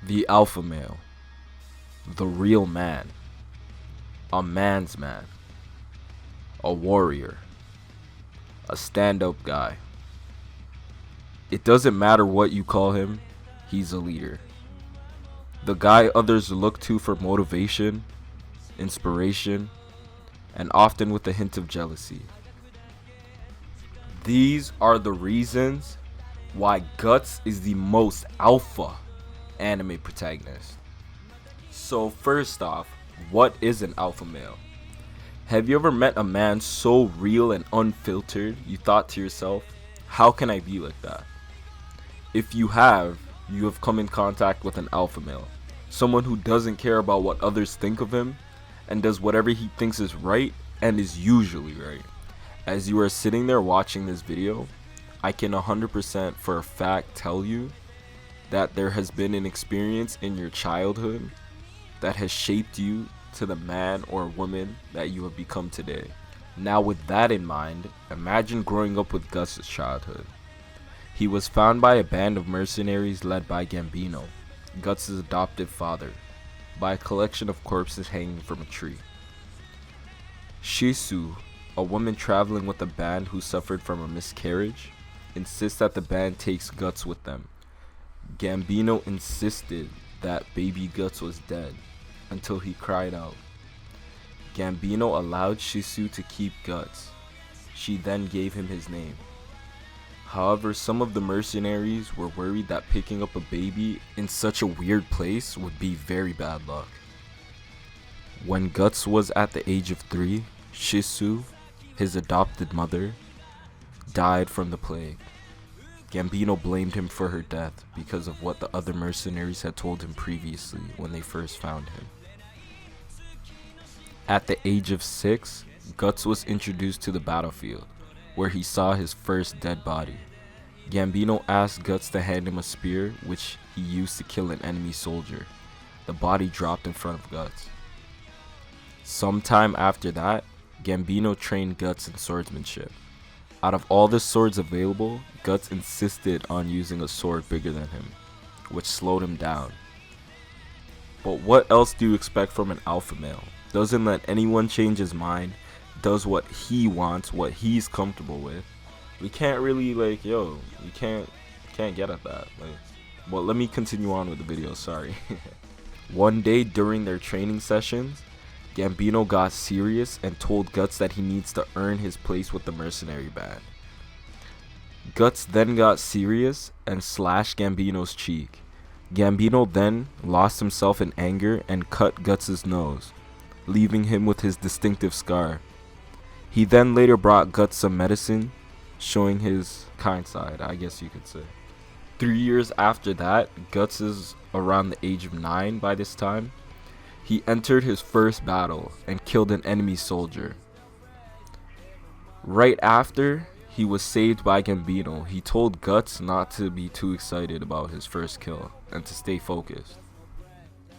The alpha male, the real man, a man's man, a warrior, a stand-up guy. It doesn't matter what you call him, he's a leader. The guy others look to for motivation, inspiration, and often with a hint of jealousy. These are the reasons why Guts is the most alpha anime protagonist. So first off, what is an alpha male? Have you ever met a man so real and unfiltered you thought to yourself, how can I be like that? If you have come in contact with an alpha male, someone who doesn't care about what others think of him and does whatever he thinks is right and is usually right. As you are sitting there watching this video, I can 100% for a fact tell you that there has been an experience in your childhood that has shaped you to the man or woman that you have become today. Now with that in mind, imagine growing up with Gus' childhood. He was found by a band of mercenaries led by Gambino, Gus' adoptive father, by a collection of corpses hanging from a tree. Shisu, a woman traveling with a band who suffered from a miscarriage, insists that the band takes Guts with them. Gambino insisted that baby Guts was dead until he cried out. Gambino allowed Shisu to keep Guts. She then gave him his name. However, some of the mercenaries were worried that picking up a baby in such a weird place would be very bad luck. When Guts was at the age of 3, Shisu, his adopted mother, died from the plague. Gambino blamed him for her death because of what the other mercenaries had told him previously when they first found him. At the age of 6, Guts was introduced to the battlefield, where he saw his first dead body. Gambino asked Guts to hand him a spear, which he used to kill an enemy soldier. The body dropped in front of Guts. Sometime after that, Gambino trained Guts in swordsmanship. Out of all the swords available, Guts insisted on using a sword bigger than him, which slowed him down. But what else do you expect from an alpha male? Doesn't let anyone change his mind, does what he wants, what he's comfortable with. We can't really you can't get at that. Well, let me continue on with the video, sorry. One day during their training sessions, Gambino got serious and told Guts that he needs to earn his place with the mercenary band. Guts then got serious and slashed Gambino's cheek. Gambino then lost himself in anger and cut Guts' nose, leaving him with his distinctive scar. He then later brought Guts some medicine, showing his kind side, I guess you could say. 3 years after that, Guts is around the age of 9 by this time. He entered his first battle and killed an enemy soldier. Right after he was saved by Gambino, he told Guts not to be too excited about his first kill and to stay focused.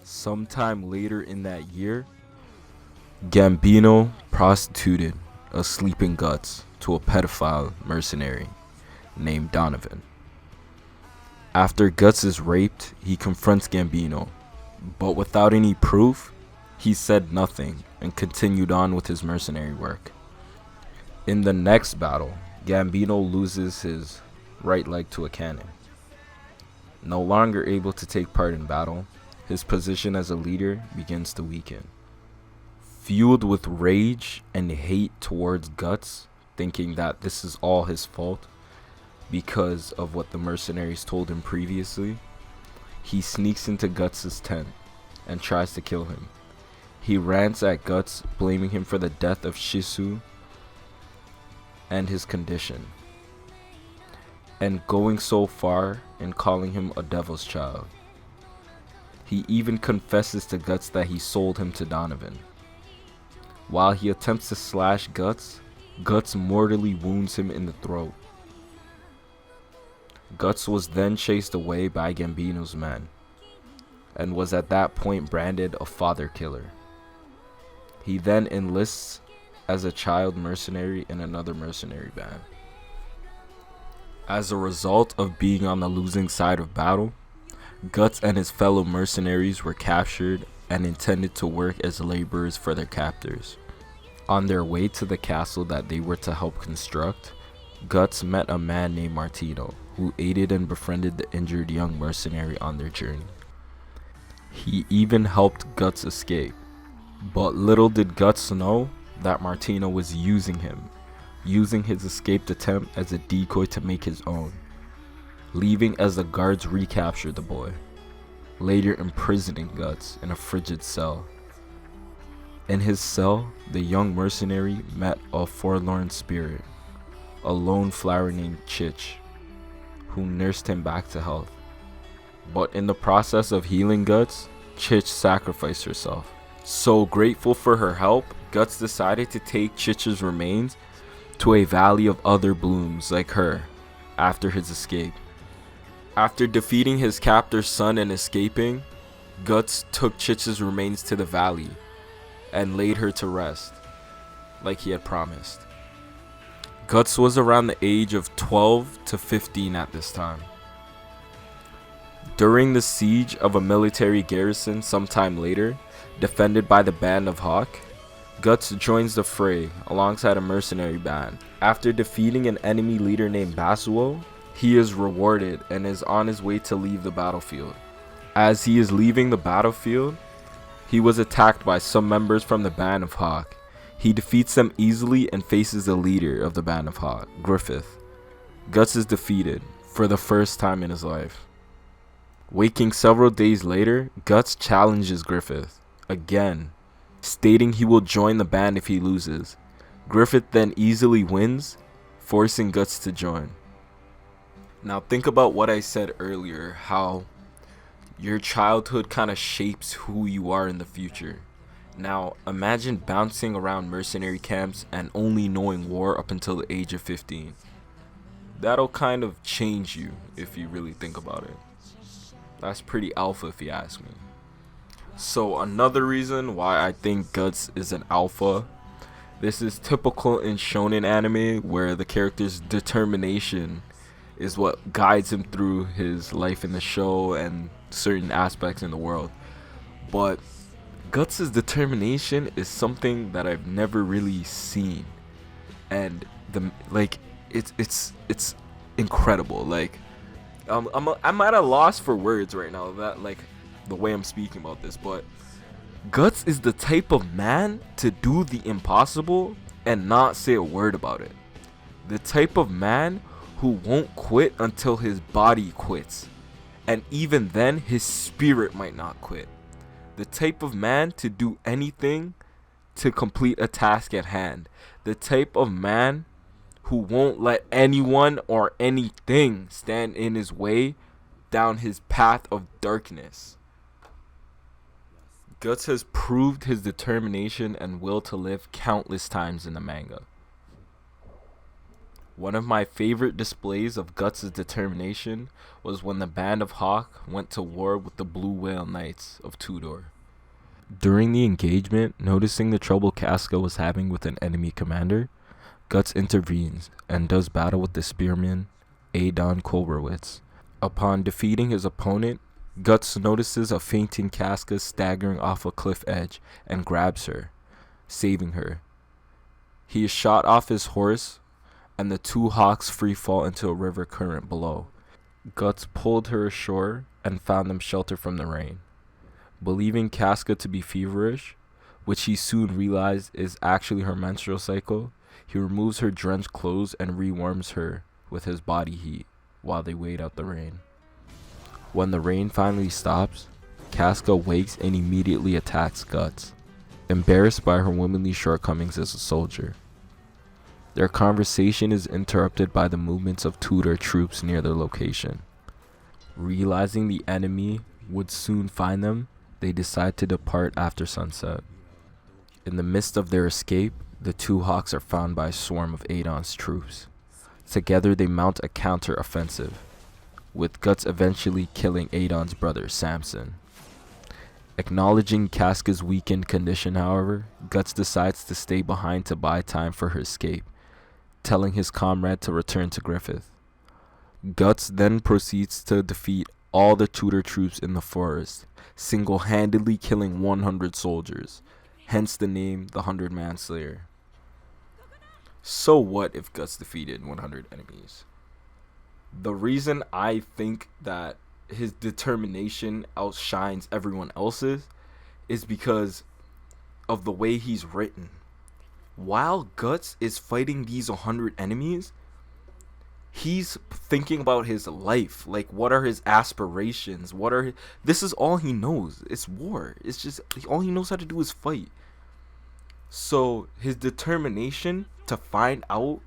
Sometime later in that year, Gambino prostituted a sleeping Guts to a pedophile mercenary named Donovan. After Guts is raped, he confronts Gambino, but without any proof, he said nothing and continued on with his mercenary work. In the next battle, Gambino loses his right leg to a cannon. No longer able to take part in battle, his position as a leader begins to weaken. Fueled with rage and hate towards Guts, thinking that this is all his fault because of what the mercenaries told him previously, he sneaks into Guts' tent and tries to kill him. He rants at Guts, blaming him for the death of Shisu and his condition, and going so far in calling him a devil's child. He even confesses to Guts that he sold him to Donovan. While he attempts to slash Guts, Guts mortally wounds him in the throat. Guts was then chased away by Gambino's men, and was at that point branded a father killer. He then enlists as a child mercenary in another mercenary band. As a result of being on the losing side of battle, Guts and his fellow mercenaries were captured and intended to work as laborers for their captors. On their way to the castle that they were to help construct, Guts met a man named Martino, who aided and befriended the injured young mercenary on their journey. He even helped Guts escape, but little did Guts know that Martino was using his escaped attempt as a decoy to make his own, leaving as the guards recaptured the boy, later imprisoning Guts in a frigid cell. In his cell, the young mercenary met a forlorn spirit, a lone flower named Chich, who nursed him back to health. But in the process of healing Guts, Chich sacrificed herself. So grateful for her help, Guts decided to take Chich's remains to a valley of other blooms like her after his escape. After defeating his captor's son and escaping, Guts took Chich's remains to the valley and laid her to rest, like he had promised. Guts was around the age of 12 to 15 at this time. During the siege of a military garrison sometime later, defended by the band of Hawk, Guts joins the fray alongside a mercenary band. After defeating an enemy leader named Basuo, he is rewarded and is on his way to leave the battlefield. As he is leaving the battlefield, he was attacked by some members from the band of Hawk. He defeats them easily and faces the leader of the band of Hawk, Griffith. Guts is defeated for the first time in his life. Waking several days later, Guts challenges Griffith again, stating he will join the band if he loses. Griffith then easily wins, forcing Guts to join. Now think about what I said earlier, how your childhood kind of shapes who you are in the future. Now imagine bouncing around mercenary camps and only knowing war up until the age of 15. That'll kind of change you if you really think about it. That's pretty alpha if you ask me. So another reason why I think Guts is an alpha, this is typical in shonen anime where the character's determination is what guides him through his life in the show and certain aspects in the world. But Guts' determination is something that I've never really seen, and it's incredible. Like I'm at a loss for words right now, that like the way I'm speaking about this, but Guts is the type of man to do the impossible and not say a word about it. The type of man who won't quit until his body quits, and even then his spirit might not quit. The type of man to do anything to complete a task at hand. The type of man who won't let anyone or anything stand in his way down his path of darkness. Guts has proved his determination and will to live countless times in the manga. One of my favorite displays of Guts' determination was when the band of Hawk went to war with the Blue Whale Knights of Tudor. During the engagement, noticing the trouble Casca was having with an enemy commander, Guts intervenes and does battle with the spearman Adon Kolberwitz. Upon defeating his opponent, Guts notices a fainting Casca staggering off a cliff edge and grabs her, saving her. He is shot off his horse, and the two hawks free fall into a river current below. Guts pulled her ashore and found them shelter from the rain. Believing Casca to be feverish, which he soon realized is actually her menstrual cycle, he removes her drenched clothes and rewarms her with his body heat while they wait out the rain. When the rain finally stops, Casca wakes and immediately attacks Guts, embarrassed by her womanly shortcomings as a soldier. Their conversation is interrupted by the movements of Tudor troops near their location. Realizing the enemy would soon find them, they decide to depart after sunset. In the midst of their escape, the two hawks are found by a swarm of Adon's troops. Together they mount a counter-offensive, with Guts eventually killing Adon's brother, Samson. Acknowledging Casca's weakened condition, however, Guts decides to stay behind to buy time for her escape, telling his comrade to return to Griffith. Guts then proceeds to defeat all the Tudor troops in the forest, single-handedly killing 100 soldiers, hence the name the 100-Man Slayer. So what if Guts defeated 100 enemies? The reason I think that his determination outshines everyone else's is because of the way he's written. While Guts is fighting these 100 enemies, he's thinking about his life. Like, what are his aspirations? This is all he knows. It's war. It's just all he knows how to do is fight. So his determination to find out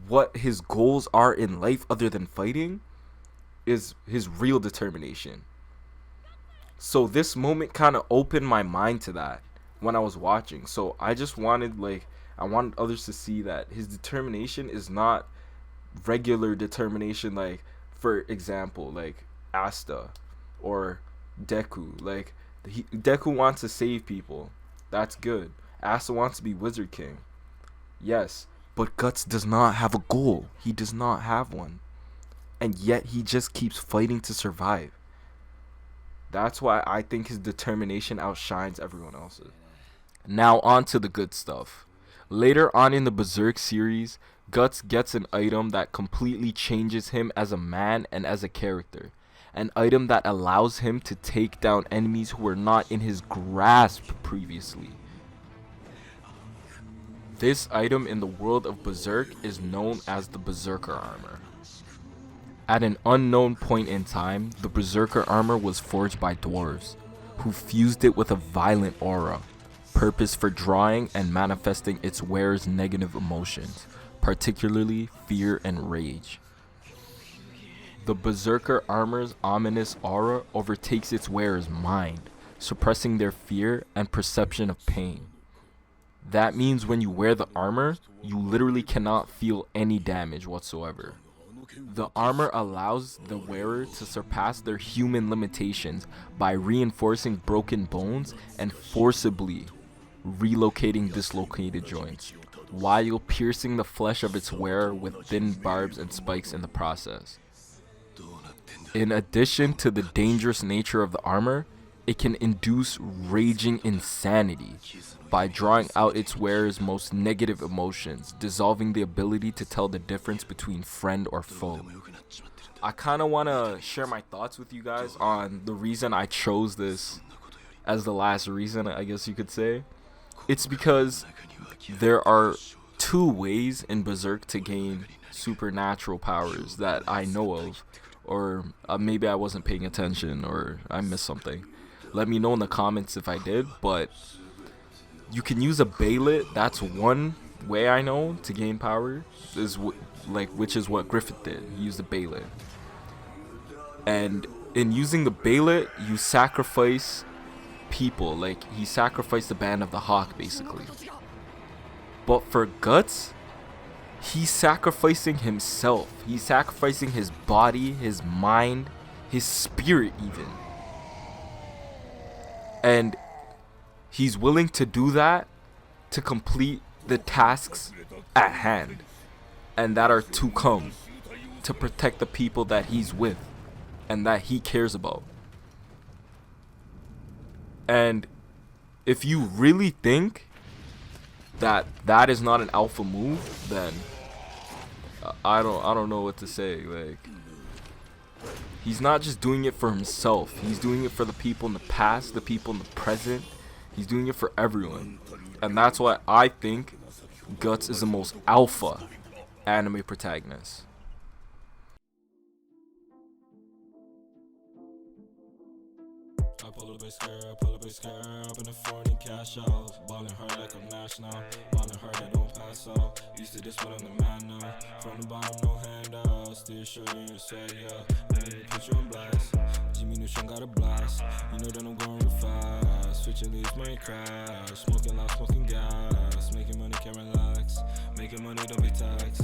what his goals are in life other than fighting is his real determination. So this moment kind of opened my mind to that when I was watching. So I just wanted, I wanted others to see that his determination is not regular determination, like, for example, like Asta or Deku. Like, Deku wants to save people. That's good. Asta wants to be Wizard King. Yes, but Guts does not have a goal. He does not have one. And yet he just keeps fighting to survive. That's why I think his determination outshines everyone else's. Now on to the good stuff. Later on in the Berserk series, Guts gets an item that completely changes him as a man and as a character. An item that allows him to take down enemies who were not in his grasp previously. This item in the world of Berserk is known as the Berserker Armor. At an unknown point in time, the Berserker Armor was forged by dwarves, who fused it with a violent aura, purpose for drawing and manifesting its wearer's negative emotions, particularly fear and rage. The Berserker Armor's ominous aura overtakes its wearer's mind, suppressing their fear and perception of pain. That means when you wear the armor, you literally cannot feel any damage whatsoever. The armor allows the wearer to surpass their human limitations by reinforcing broken bones and forcibly relocating dislocated joints, while piercing the flesh of its wearer with thin barbs and spikes in the process. In addition to the dangerous nature of the armor, it can induce raging insanity by drawing out its wearer's most negative emotions, dissolving the ability to tell the difference between friend or foe. I kind of want to share my thoughts with you guys on the reason I chose this as the last reason, I guess you could say. It's because there are two ways in Berserk to gain supernatural powers that I know of, or maybe I wasn't paying attention or I missed something. Let me know in the comments if I did, but you can use a Baylet. That's one way I know to gain power, which is what Griffith did. He used a Baylet. And in using the Baylet, you sacrifice people. Like, he sacrificed the Band of the Hawk, basically. But for Guts, he's sacrificing himself. He's sacrificing his body, his mind, his spirit even. And he's willing to do that to complete the tasks at hand and that are to come, to protect the people that he's with and that he cares about. And if you really think that that is not an alpha move, then I don't know what to say. Like, he's not just doing it for himself. He's doing it for the people in the past, the people in the present. He's doing it for everyone. And that's why I think Guts is the most alpha anime protagonist. I pull a big scare, up in the foreign and cash out. Ballin' hard like I'm national, ballin' hard I don't pass out. Used to this, but I'm the man now. From the bottom, no handout. Still sure you say, yeah. Let me put you on blast. Jimmy Neutron got a blast. You know that I'm going real fast. Switching leaves, might crash. Smoking loud, smoking gas. Making money, can't relax. Making money, don't be taxed.